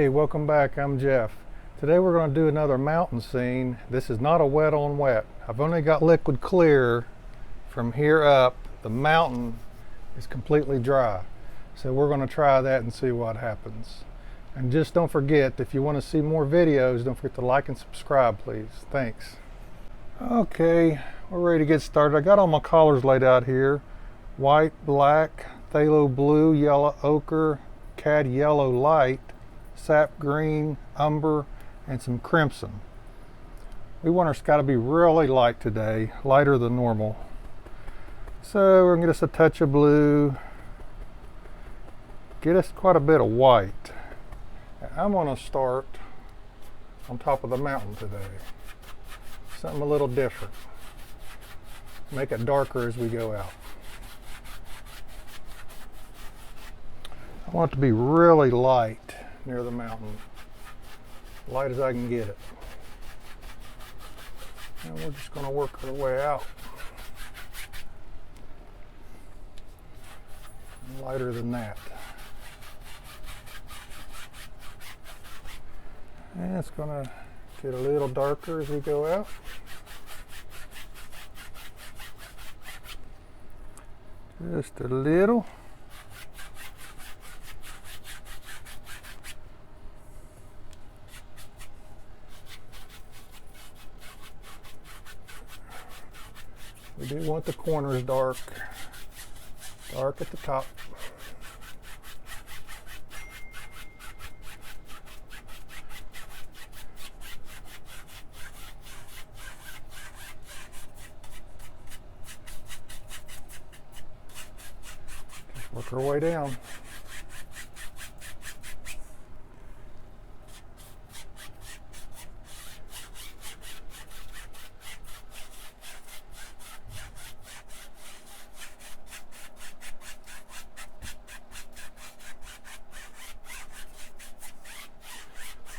Hey, welcome back. I'm Jeff. Today we're going to do another mountain scene. This is not a wet on wet. I've only got liquid clear from here up. The mountain is completely dry. So we're going to try that and see what happens. And just don't forget, if you want to see more videos, don't forget to like and subscribe, please. Thanks. Okay, we're ready to get started. I got all my colors laid out here. White, black, phthalo blue, yellow ochre, cad yellow light, sap green, umber, and some crimson. We want our sky to be really light today, lighter than normal. So we're going to get us a touch of blue, get us quite a bit of white. I'm going to start on top of the mountain today. Something a little different. Make it darker as we go out. I want it to be really light near the mountain, light as I can get it. And we're just going to work our way out. Lighter than that. And it's going to get a little darker as we go out. Just a little. We do want the corners dark at the top. Just work our way down.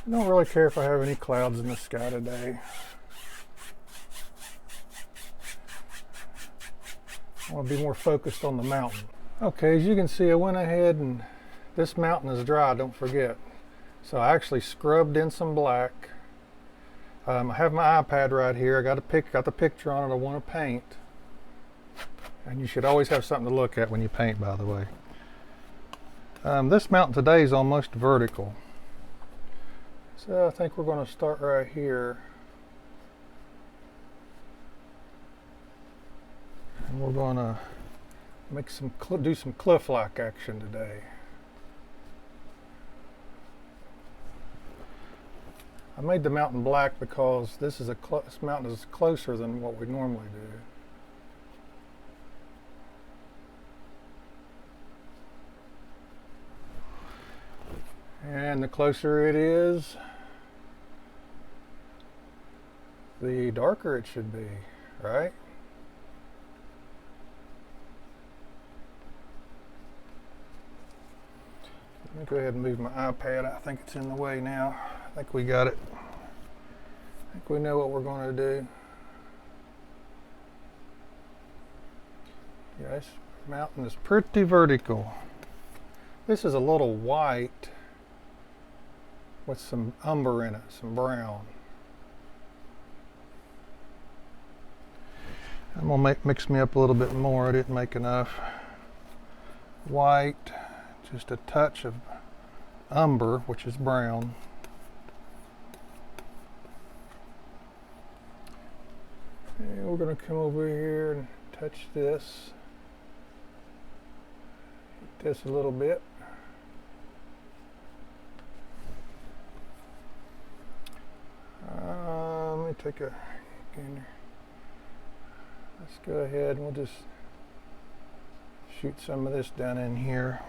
I don't really care if I have any clouds in the sky today. I want to be more focused on the mountain. Okay, as you can see, I went ahead and this mountain is dry, don't forget. So I actually scrubbed in some black. I have my iPad right here. I got the picture on it I want to paint. And you should always have something to look at when you paint, by the way. This mountain today is almost vertical. So I think we're going to start right here. And we're going to make do some cliff-like action today. I made the mountain black because this mountain is closer than what we normally do. And the closer it is, the darker it should be, right? Let me go ahead and move my iPad. I think it's in the way now. I think we got it. I think we know what we're going to do. Yes, mountain is pretty vertical. This is a little white with some umber in it, some brown. I'm going to mix me up a little bit more. I didn't make enough. White, just a touch of umber, which is brown. And we're going to come over here and touch this. Hit this a little bit. Let me take a gander. Let's go ahead and we'll just shoot some of this down in here.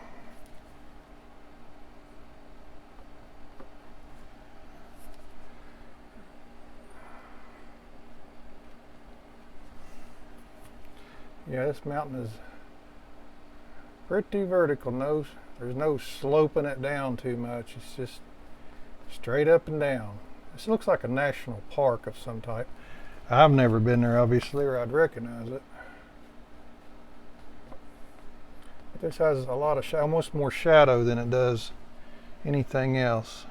Yeah, this mountain is pretty vertical. There's no sloping it down too much. It's just straight up and down. This looks like a national park of some type. I've never been there, obviously, or I'd recognize it. This has a lot of almost more shadow than it does anything else.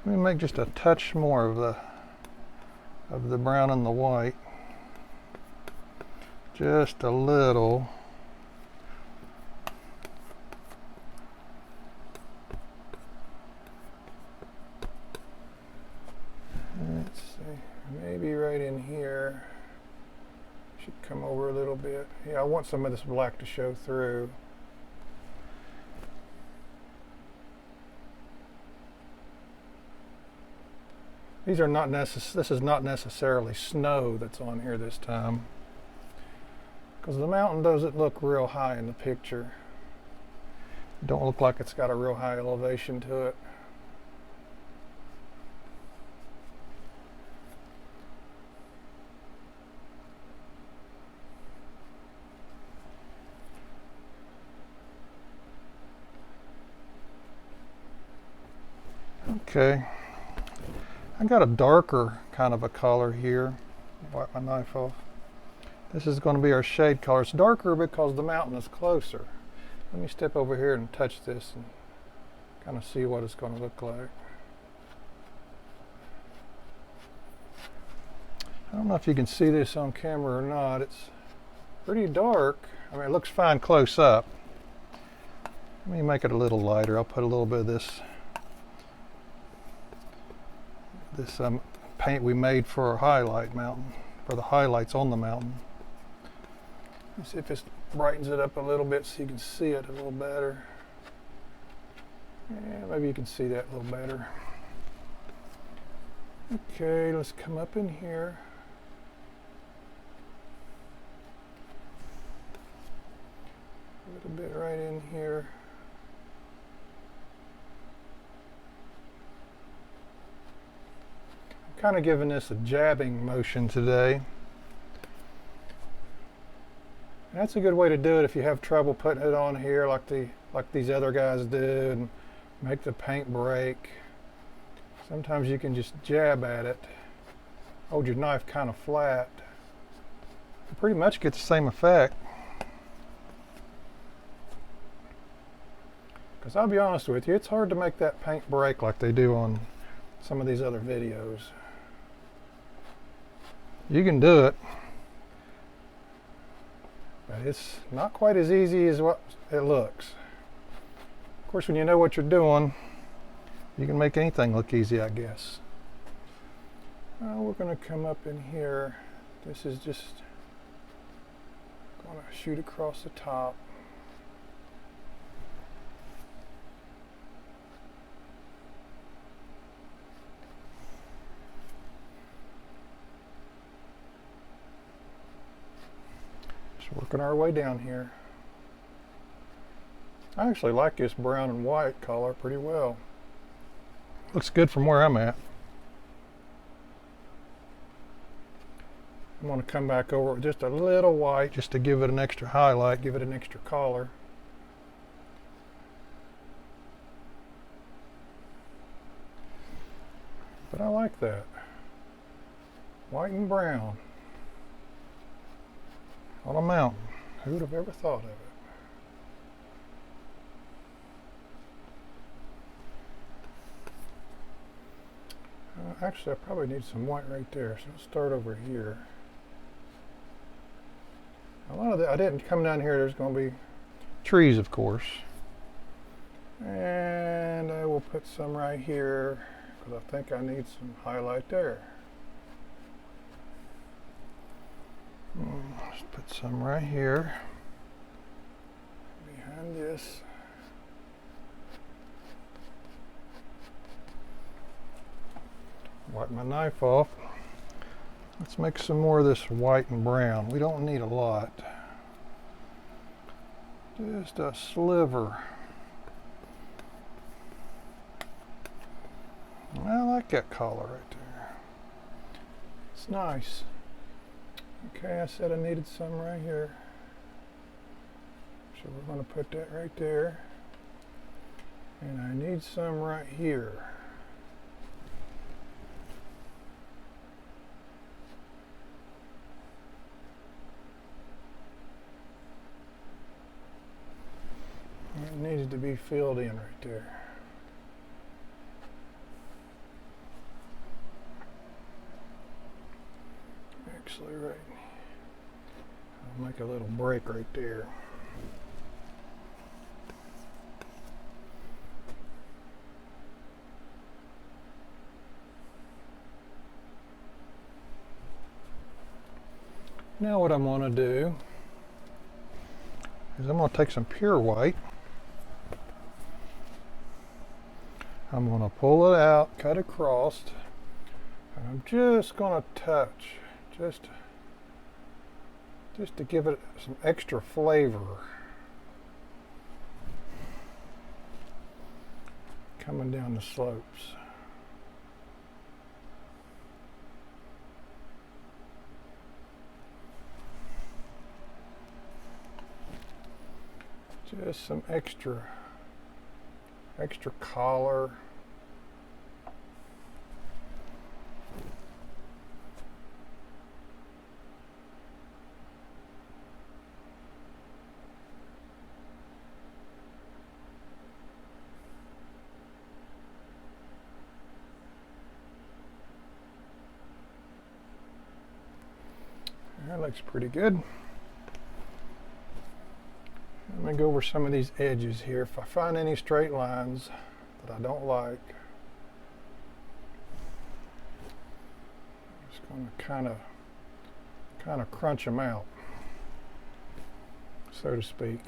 Let me make just a touch more of the brown and the white. Just a little. Let's see, maybe right in here. Should come over a little bit. Yeah, I want some of this black to show through. These are not this is not necessarily snow that's on here this time, because the mountain doesn't look real high in the picture. It don't look like it's got a real high elevation to it. Okay, I got a darker kind of a color here. Wipe my knife off. This is going to be our shade color. It's darker because the mountain is closer. Let me step over here and touch this and kind of see what it's going to look like. I don't know if you can see this on camera or not. It's pretty dark. I mean, it looks fine close up. Let me make it a little lighter. I'll put a little bit of this paint we made for our highlight mountain, for the highlights on the mountain. Let's see if this brightens it up a little bit so you can see it a little better. Yeah, maybe you can see that a little better. Okay, let's come up in here. A little bit right in here. Kind of giving this a jabbing motion today. And that's a good way to do it if you have trouble putting it on here like these other guys do and make the paint break. Sometimes you can just jab at it, hold your knife kind of flat, and pretty much get the same effect. Because I'll be honest with you, it's hard to make that paint break like they do on some of these other videos. You can do it, but it's not quite as easy as what it looks. Of course, when you know what you're doing, you can make anything look easy, I guess. We're going to come up in here. This is just going to shoot across the top. Working our way down here. I actually like this brown and white color pretty well. Looks good from where I'm at. I'm going to come back over with just a little white just to give it an extra highlight, give it an extra color. But I like that. White and brown on a mountain. Who would have ever thought of it? Actually, I probably need some white right there, so let's start over here. A lot of that, I didn't come down here, there's going to be trees, of course. And I will put some right here, because I think I need some highlight there. Let's put some right here behind this. Wipe my knife off. Let's make some more of this white and brown. We don't need a lot. Just a sliver. I like that color right there. It's nice. Okay, I said I needed some right here. So we're going to put that right there. And I need some right here. It needs to be filled in right there. actually, right. I'll make a little break right there. Now what I'm going to do is I'm going to take some pure white. I'm going to pull it out, cut across, and I'm just going to touch, just to give it some extra flavor. Coming down the slopes. Just some extra color. That looks pretty good. Let me go over some of these edges here. If I find any straight lines that I don't like, I'm just going to kind of crunch them out, so to speak.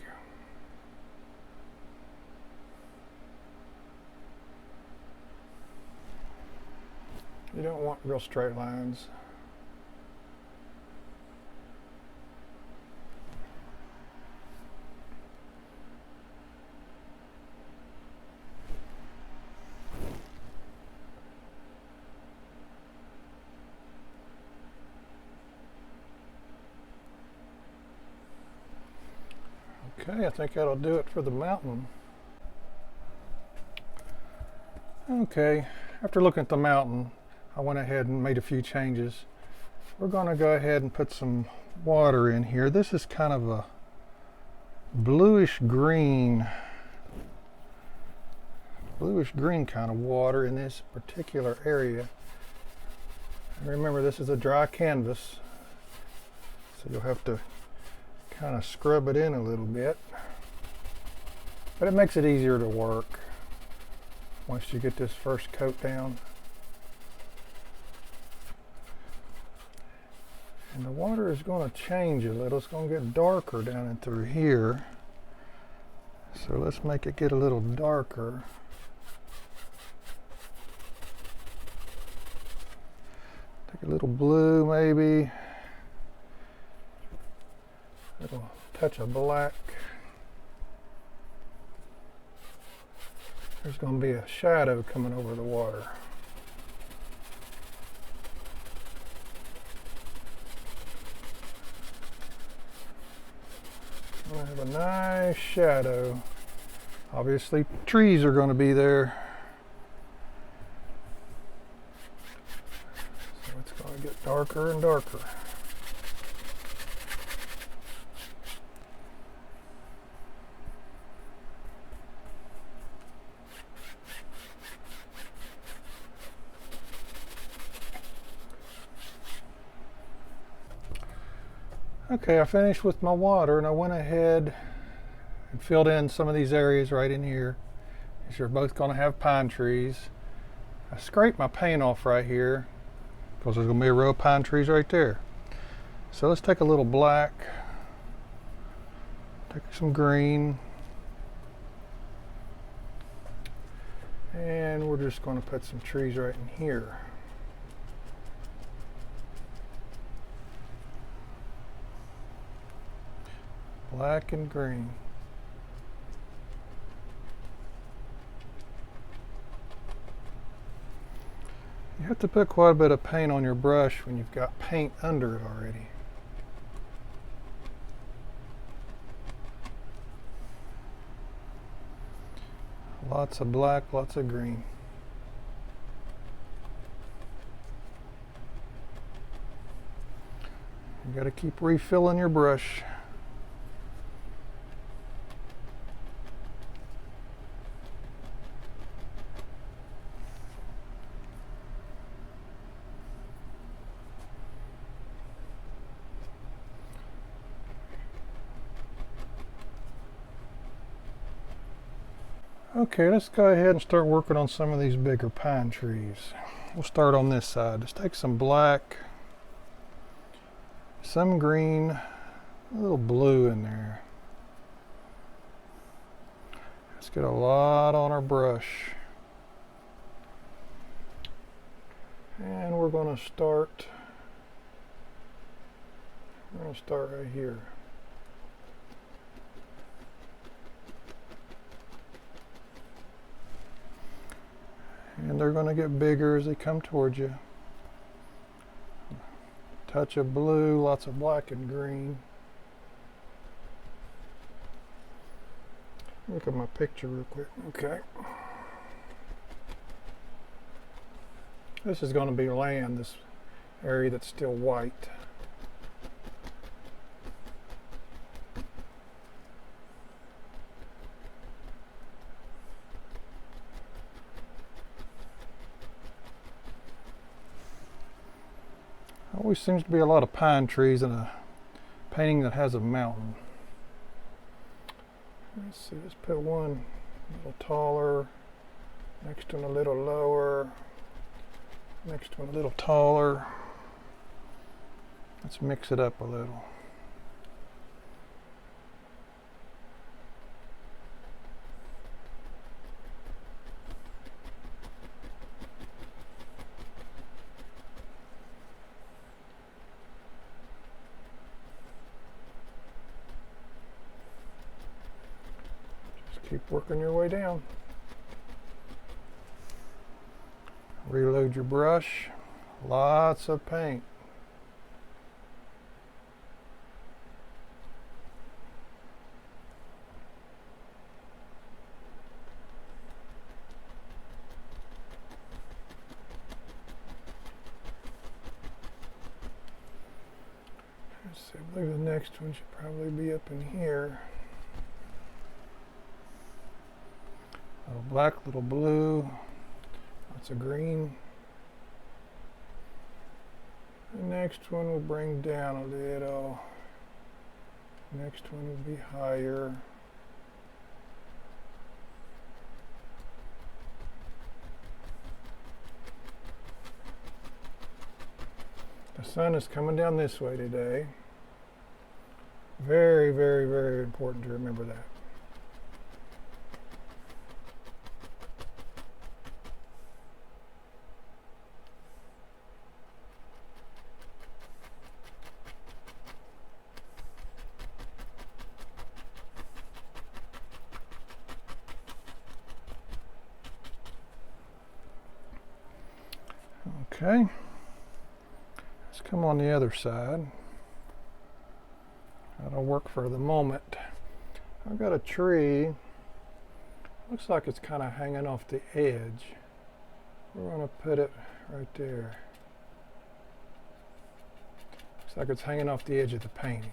You don't want real straight lines. Okay, I think that'll do it for the mountain. Okay, after looking at the mountain, I went ahead and made a few changes. We're going to go ahead and put some water in here. This is kind of a bluish green kind of water in this particular area. And remember, this is a dry canvas, so you'll have to kind of scrub it in a little bit, but it makes it easier to work once you get this first coat down. And the water is going to change a little. It's going to get darker down and through here, so let's make it get a little darker. Take a little blue maybe. Little touch of black. There's going to be a shadow coming over the water. I'm going to have a nice shadow. Obviously, trees are going to be there. So it's going to get darker and darker. Okay, I finished with my water and I went ahead and filled in some of these areas right in here. These are both going to have pine trees. I scraped my paint off right here because there's going to be a row of pine trees right there. So let's take a little black, take some green, and we're just going to put some trees right in here. Black and green. You have to put quite a bit of paint on your brush when you've got paint under it already. Lots of black, lots of green. You got to keep refilling your brush. Okay, let's go ahead and start working on some of these bigger pine trees. We'll start on this side. Let's take some black, some green, a little blue in there. Let's get a lot on our brush. And we're going to start right here. And they're going to get bigger as they come towards you. Touch of blue, lots of black and green. Look at my picture real quick. Okay. This is going to be land, this area that's still white. Always seems to be a lot of pine trees in a painting that has a mountain. Let's see, let's put one a little taller, next one a little lower, next one a little taller. Let's mix it up a little. Keep working your way down. Reload your brush. Lots of paint. Let's see, I believe the next one should probably be up in here. Little black, little blue, lots of green. The next one will bring down a little. Next one will be higher. The sun is coming down this way today. Very, very, very important to remember that. Okay, let's come on the other side. That'll work for the moment. I've got a tree. Looks like it's kind of hanging off the edge. We're going to put it right there. Looks like it's hanging off the edge of the painting.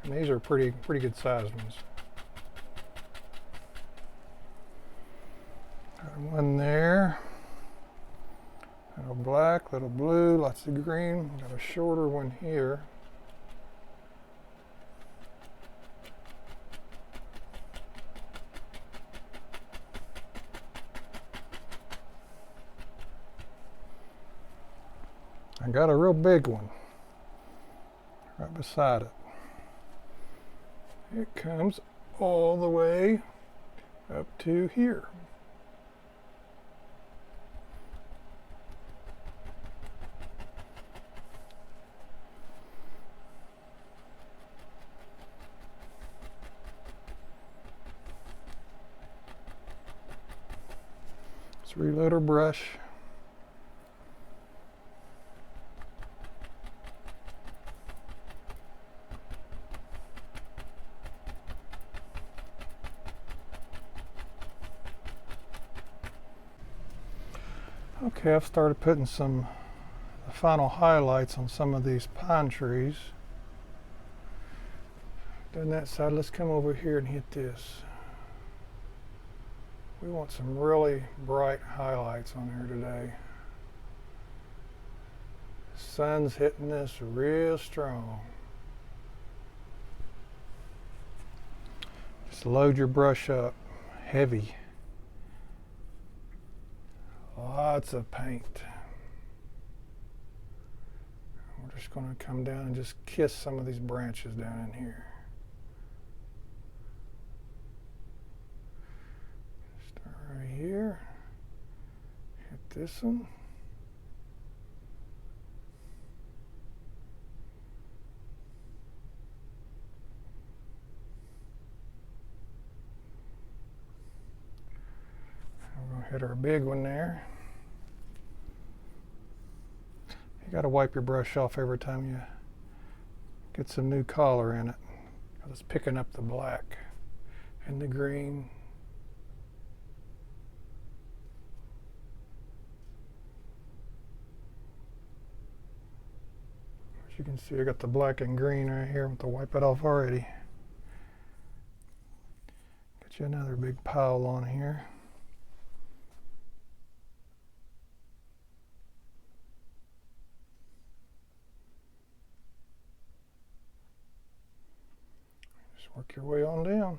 And these are pretty good sized ones. Got one there. Little black, little blue, lots of green. Got a shorter one here. I got a real big one right beside it. It comes all the way up to here. Let's reload our brush. Okay, I've started putting some final highlights on some of these pine trees. Done that side, let's come over here and hit this. We want some really bright highlights on here today. Sun's hitting this real strong. Just load your brush up, heavy. Lots of paint. We're just going to come down and just kiss some of these branches down in here. Start right here. Hit this one. We're going to hit our big one there. You got to wipe your brush off every time you get some new color in it, because it's picking up the black and the green. As you can see, I got the black and green right here. I'm going to wipe it off already. Get you another big pile on here. Work your way on down.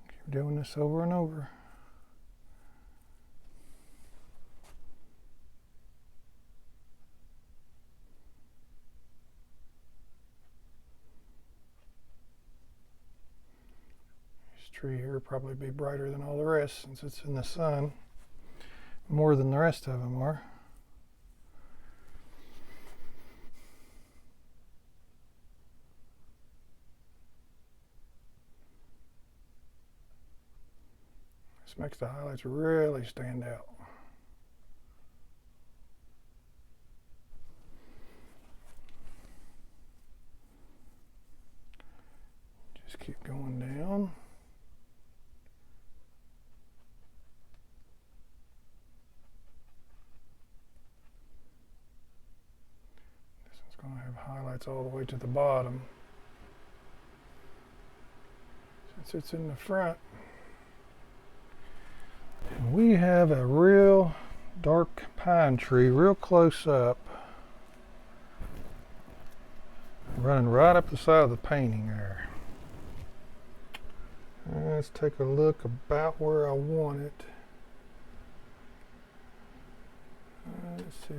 Keep doing this over and over. This tree here will probably be brighter than all the rest since it's in the sun, more than the rest of them are. This makes the highlights really stand out. Just keep going down. This one's going to have highlights all the way to the bottom. Since it's in the front. We have a real dark pine tree real close up, running right up the side of the painting there. Let's take a look about where I want it. Let's see.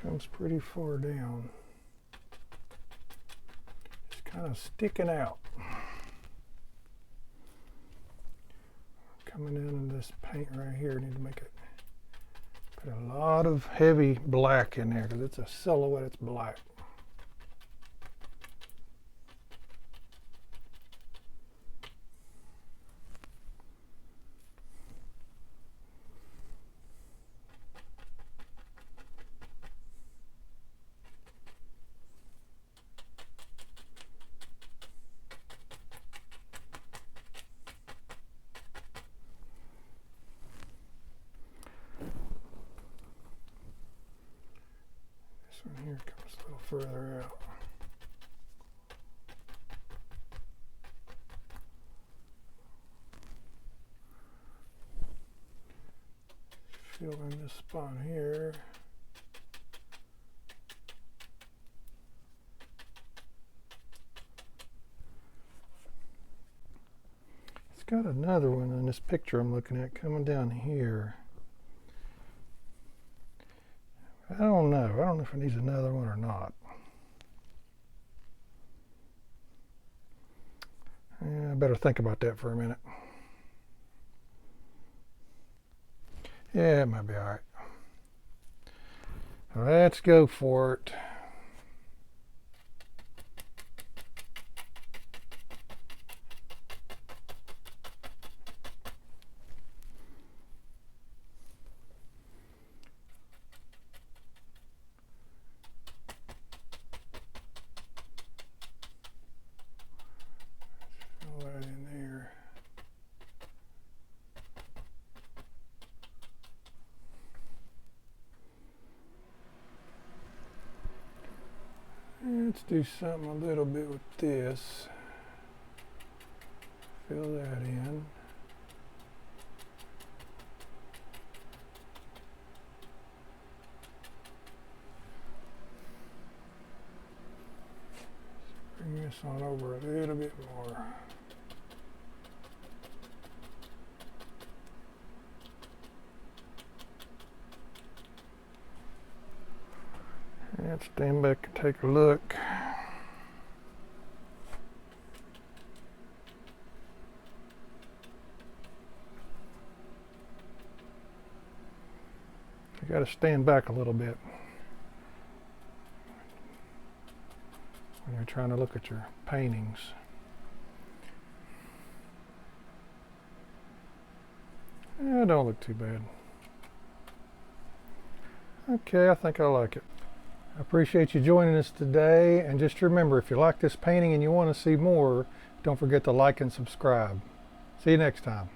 Comes pretty far down. It's kind of sticking out. Coming in this paint right here, need to make it, put a lot of heavy black in there because it's a silhouette, it's black. Here comes a little further out. Fill in this spot here. It's got another one in this picture I'm looking at coming down here. I don't know. I don't know if it needs another one or not. Yeah, I better think about that for a minute. Yeah, it might be all right. Let's go for it. Let's do something a little bit with this. Fill that in. Bring this on over a little bit more. Let's stand back and take a look. You got to stand back a little bit when you're trying to look at your paintings. Yeah, don't look too bad. Okay, I think I like it. I appreciate you joining us today, and just remember, if you like this painting and you want to see more, don't forget to like and subscribe. See you next time.